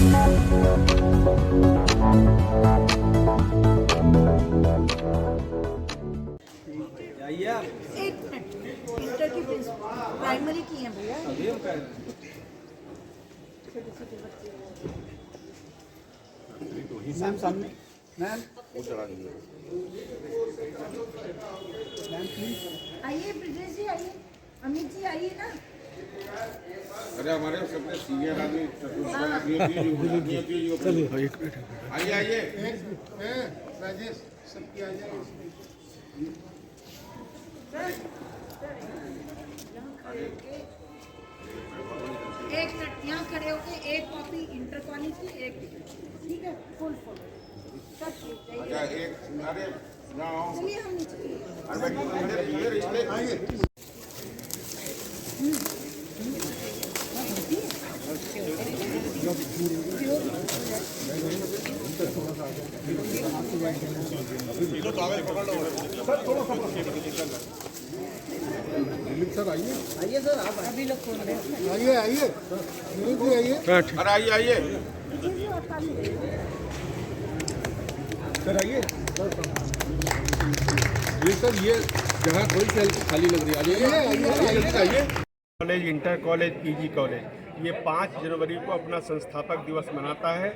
एक minute, inter की primary की है भैया। मैम सामने मैम प्लीज आइए ब्रिजेश जी, आइए अमित जी, आइए ना। अरे हमारे सबसे सीनियर आदमी चलिए एक मिनट आइए आइए राजेश सबकी आ जाए। एक मिनट यहाँ खड़े होके एक कॉपी इंटर कॉलेज की, एक ठीक है, फुल फुल सब ठीक है। अच्छा एक अरे ना चलिए हम नीचे आइए दिलीप सर आइए आइए सर, आप अभी लोग खोल रहे हैं। आइए आइए दिलीप जी आइए। अरे आइए आइए सर आइए ये सर ये जगह थोड़ी सी खाली लग रही है। आइए college, inter college, PG college, ये 5 जनवरी को अपना संस्थापक दिवस मनाता है।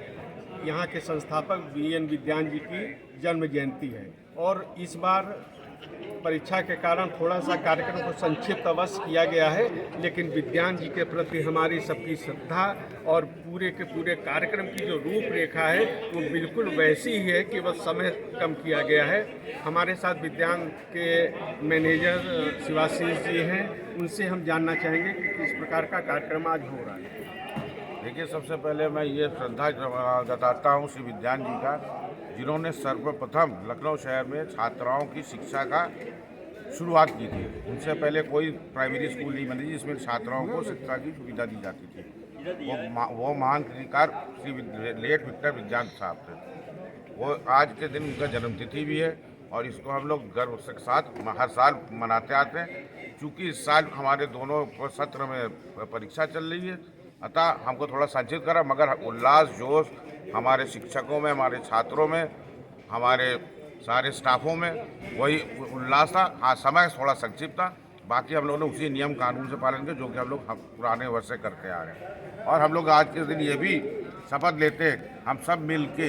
यहाँ के संस्थापक बीएन विद्यान जी की जन्म जयंती है और इस बार परीक्षा के कारण थोड़ा सा कार्यक्रम को संक्षिप्त अवश्य किया गया है, लेकिन विद्यान जी के प्रति हमारी सबकी श्रद्धा और पूरे के पूरे कार्यक्रम की जो रूपरेखा है वो बिल्कुल वैसी ही है कि बस समय कम किया गया है। हमारे साथ विद्यान के मैनेजर शिवाशीष जी हैं, उनसे हम जानना चाहेंगे कि किस प्रकार का कार्यक्रम आज हो रहा है। देखिए, सबसे पहले मैं ये श्रद्धा जताता हूँ श्री विद्यान जी का, जिन्होंने सर्वप्रथम लखनऊ शहर में छात्राओं की शिक्षा का शुरुआत की थी। उनसे पहले कोई प्राइमरी स्कूल नहीं बनी जिसमें छात्राओं को शिक्षा की सुविधा दी जाती थी। वो महान कृतिकार श्री लेट विक्टर विद्यान साहब थे। वो आज के दिन उनका जन्मतिथि भी है और इसको हम लोग गर्व के साथ हर साल मनाते आते हैं। चूँकि इस साल हमारे दोनों सत्र में परीक्षा चल रही है, अतः हमको थोड़ा संचित करा, मगर उल्लास जोश हमारे शिक्षकों में, हमारे छात्रों में, हमारे सारे स्टाफों में वही उल्लास था। हाँ, समय थोड़ा संक्षिप्त था, बाकी हम लोगों ने उसी नियम कानून से पालन किया जो कि हम लोग पुराने वर्ष से करते आ रहे हैं। और हम लोग आज के दिन ये भी शपथ लेते हैं, हम सब मिल के,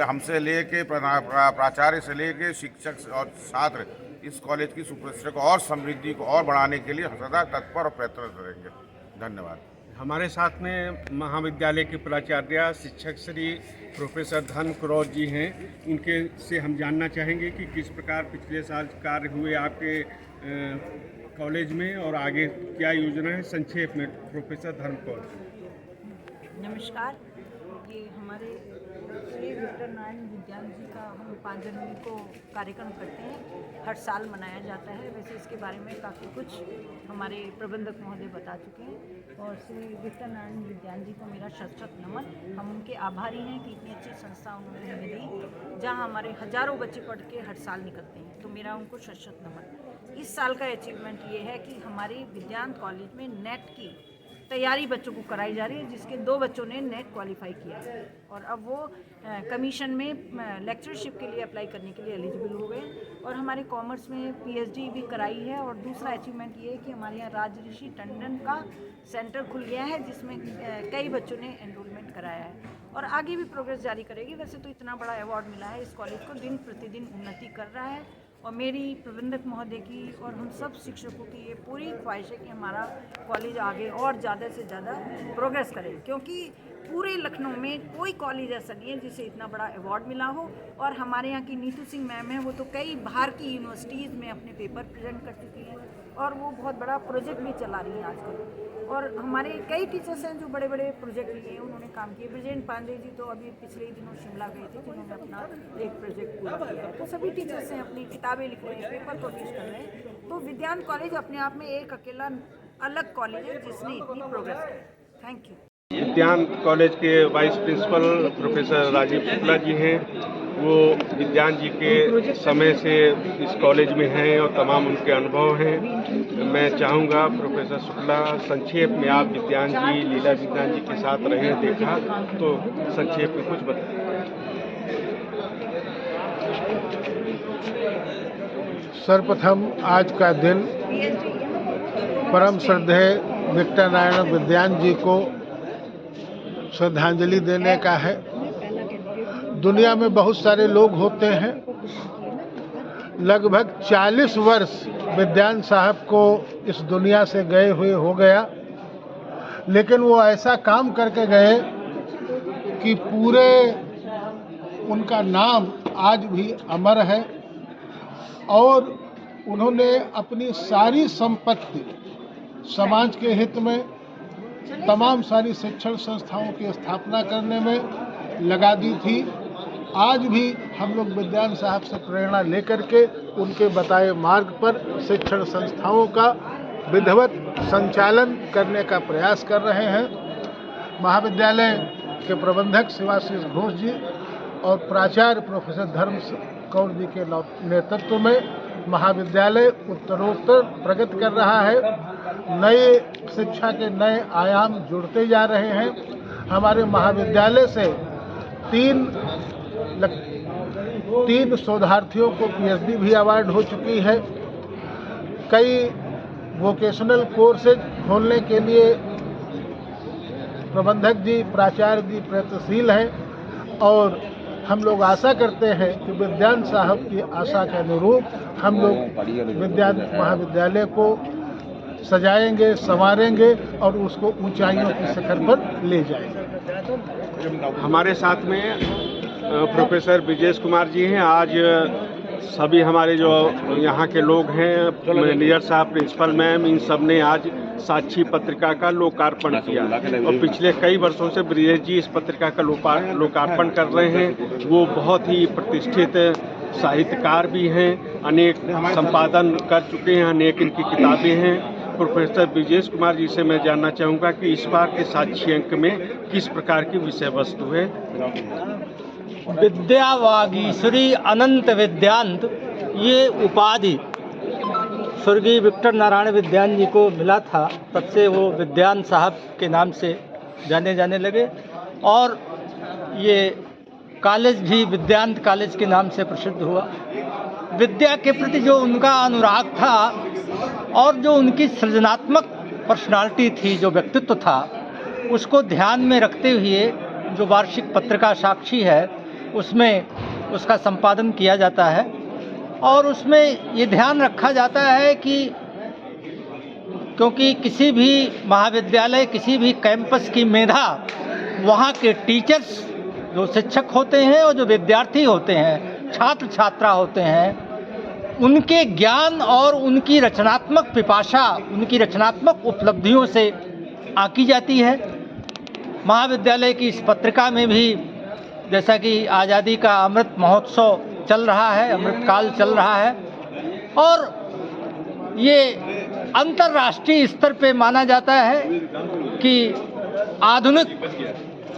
हमसे लेके प्राचार्य से लेके शिक्षक और छात्र इस कॉलेज की सुप्रतिष्ठा को और समृद्धि को और बढ़ाने के लिए सदा तत्पर और प्रयत्न करेंगे। धन्यवाद। हमारे साथ में महाविद्यालय के प्राचार्य शिक्षक श्री प्रोफेसर धन क्रौर जी हैं, उनके से हम जानना चाहेंगे कि किस प्रकार पिछले साल कार्य हुए आपके कॉलेज में और आगे क्या योजना है। संक्षेप में प्रोफेसर धन क्रौर। नमस्कार, ये हमारे श्री विक्टर नारायण विद्यान जी का हम 5 जनवरी को कार्यक्रम करते हैं, हर साल मनाया जाता है। वैसे इसके बारे में काफ़ी कुछ हमारे प्रबंधक महोदय बता चुके हैं और श्री विक्टर नारायण विद्यान जी को मेरा शत नमन। हम उनके आभारी हैं कि इतनी अच्छी संस्था उन्होंने हमें दी, जहाँ हमारे हजारों बच्चे पढ़ के हर साल निकलते हैं, तो मेरा उनको शत नमन। इस साल का अचीवमेंट ये है कि हमारे विद्यान कॉलेज में नेट की तैयारी बच्चों को कराई जा रही है, जिसके 2 बच्चों ने नेट क्वालिफाई किया है और अब वो कमीशन में लेक्चरशिप के लिए अप्लाई करने के लिए एलिजिबल हो गए। और हमारे कॉमर्स में पीएचडी भी कराई है। और दूसरा अचीवमेंट ये है कि हमारे यहाँ राजऋषि टंडन का सेंटर खुल गया है, जिसमें कई बच्चों ने एनरोलमेंट कराया है और आगे भी प्रोग्रेस जारी करेगी। वैसे तो इतना बड़ा अवार्ड मिला है इस कॉलेज को, दिन प्रतिदिन उन्नति कर रहा है और मेरी प्रबंधक महोदय की और हम सब शिक्षकों की ये पूरी ख्वाहिश है कि हमारा कॉलेज आगे और ज़्यादा से ज़्यादा प्रोग्रेस करे, क्योंकि पूरे लखनऊ में कोई कॉलेज ऐसा नहीं है जिसे इतना बड़ा अवार्ड मिला हो। और हमारे यहाँ की नीतू सिंह मैम है, वो तो कई बाहर की यूनिवर्सिटीज़ में अपने पेपर प्रेजेंट कर चुकी हैं और वो बहुत बड़ा प्रोजेक्ट भी चला रही हैं आजकल। और हमारे कई टीचर्स हैं जो बड़े बड़े प्रोजेक्ट लिए हैं, उन्होंने काम किए। ब्रजेंद्र पांडे जी तो अभी पिछले ही दिनों शिमला गए थे, जिन्होंने अपना एक प्रोजेक्ट पूरा किया है। तो सभी टीचर्स हैं, अपनी किताबें लिख रहे हैं, पेपर पब्लिश कर रहे हैं। तो विज्ञान कॉलेज अपने आप में एक अकेला अलग कॉलेज है जिसने इतनी प्रोग्रेस की। Thank you. विज्ञान कॉलेज के vice principal professor Rajeev Shukla ji हैं। वो विज्ञान जी के समय से इस कॉलेज में हैं और तमाम उनके अनुभव हैं। मैं चाहूँगा प्रोफेसर शुक्ला, संक्षेप में आप विज्ञान जी, लीला विज्ञान जी के साथ रहे, देखा, तो संक्षेप में कुछ बताएं। सर्वप्रथम आज का दिन परम श्रद्धेय विक्टर नारायण विद्यान जी को श्रद्धांजलि देने का है। दुनिया में बहुत सारे लोग होते हैं। लगभग 40 वर्ष विद्यान साहब को इस दुनिया से गए हुए हो गया, लेकिन वो ऐसा काम करके गए कि पूरे उनका नाम आज भी अमर है। और उन्होंने अपनी सारी संपत्ति समाज के हित में, तमाम सारी शिक्षण संस्थाओं की स्थापना करने में लगा दी थी। आज भी हम लोग विद्यान साहब से प्रेरणा लेकर के उनके बताए मार्ग पर शिक्षण संस्थाओं का विधिवत संचालन करने का प्रयास कर रहे हैं। महाविद्यालय के प्रबंधक शिवाशीष घोष जी और प्राचार्य प्रोफेसर धर्म कौर जी के नेतृत्व में महाविद्यालय उत्तरोत्तर प्रगति कर रहा है। नए शिक्षा के नए आयाम जुड़ते जा रहे हैं। हमारे महाविद्यालय से तीन शोधार्थियों को पीएचडी भी अवार्ड हो चुकी है। कई वोकेशनल कोर्सेज खोलने के लिए प्रबंधक जी, प्राचार्य जी प्रयत्नशील हैं और हम लोग आशा करते हैं कि विद्यान साहब की आशा के अनुरूप हम लोग विज्ञान महाविद्यालय को सजाएंगे, संवारेंगे और उसको ऊंचाइयों की शिखर पर ले जाएंगे। हमारे साथ में प्रोफेसर विजेश कुमार जी हैं। आज सभी हमारे जो यहाँ के लोग हैं, मैनेजर साहब, प्रिंसिपल मैम, इन सब ने आज साक्षी पत्रिका का लोकार्पण किया और पिछले कई वर्षों से ब्रिजेश जी इस पत्रिका का लोकार्पण कर रहे हैं। वो बहुत ही प्रतिष्ठित साहित्यकार भी हैं, अनेक संपादन कर चुके हैं, अनेक इनकी किताबें हैं। प्रोफेसर विजेश कुमार जी से मैं जानना चाहूँगा कि इस बार के साक्षी अंक में किस प्रकार की विषय वस्तु है। विद्यावागीश्वरी अनंत विद्यांत, ये उपाधि स्वर्गीय विक्टर नारायण विद्यान जी को मिला था। तब से वो विद्यान साहब के नाम से जाने जाने लगे और ये कॉलेज भी विद्यांत कॉलेज के नाम से प्रसिद्ध हुआ। विद्या के प्रति जो उनका अनुराग था और जो उनकी सृजनात्मक पर्सनालिटी थी, जो व्यक्तित्व था, उसको ध्यान में रखते हुए जो वार्षिक पत्रिका साक्षी है उसमें उसका संपादन किया जाता है और उसमें ये ध्यान रखा जाता है कि क्योंकि किसी भी महाविद्यालय, किसी भी कैंपस की मेधा वहाँ के टीचर्स जो शिक्षक होते हैं और जो विद्यार्थी होते हैं, छात्र छात्रा होते हैं, उनके ज्ञान और उनकी रचनात्मक पिपाशा, उनकी रचनात्मक उपलब्धियों से आकी जाती है। महाविद्यालय की इस पत्रिका में भी जैसा कि आज़ादी का अमृत महोत्सव चल रहा है, अमृत काल चल रहा है और ये अंतर्राष्ट्रीय स्तर पे माना जाता है कि आधुनिक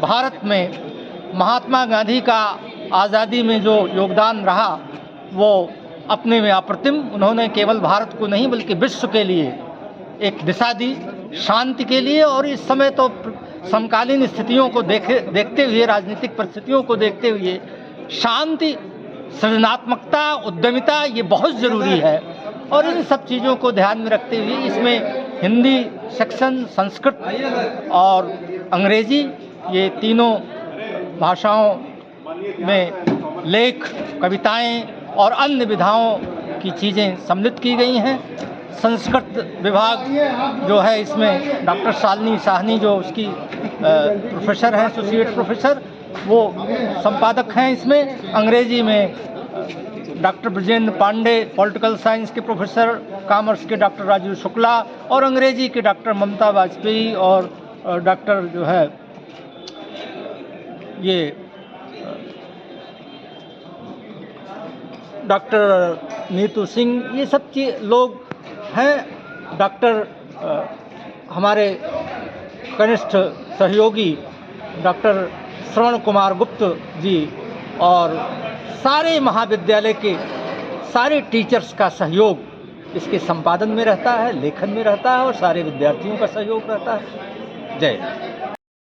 भारत में महात्मा गांधी का आज़ादी में जो योगदान रहा वो अपने में अप्रतिम। उन्होंने केवल भारत को नहीं बल्कि विश्व के लिए एक दिशा दी, शांति के लिए। और इस समय तो समकालीन स्थितियों को देखते हुए, राजनीतिक परिस्थितियों को देखते हुए शांति, सृजनात्मकता, उद्यमिता ये बहुत ज़रूरी है। और इन सब चीज़ों को ध्यान में रखते हुए इसमें हिंदी सेक्शन, संस्कृत और अंग्रेजी, ये तीनों भाषाओं में लेख, कविताएं और अन्य विधाओं की चीज़ें सम्मिलित की गई हैं। संस्कृत विभाग जो है इसमें डॉक्टर शालिनी साहनी जो उसकी प्रोफेसर हैं, एसोसिएट प्रोफेसर, वो संपादक हैं इसमें। अंग्रेजी में doctor Brajendra Pandey, political science के प्रोफेसर, कॉमर्स के डॉक्टर राजीव शुक्ला और अंग्रेजी के डॉक्टर ममता वाजपेयी और डॉक्टर जो है ये डॉक्टर नीतू सिंह, ये सब लोग हैं। डॉक्टर हमारे कनिष्ठ सहयोगी डॉक्टर श्रवण कुमार गुप्त जी और सारे महाविद्यालय के सारे टीचर्स का सहयोग इसके संपादन में रहता है, लेखन में रहता है और सारे विद्यार्थियों का सहयोग रहता है। जय हिंद।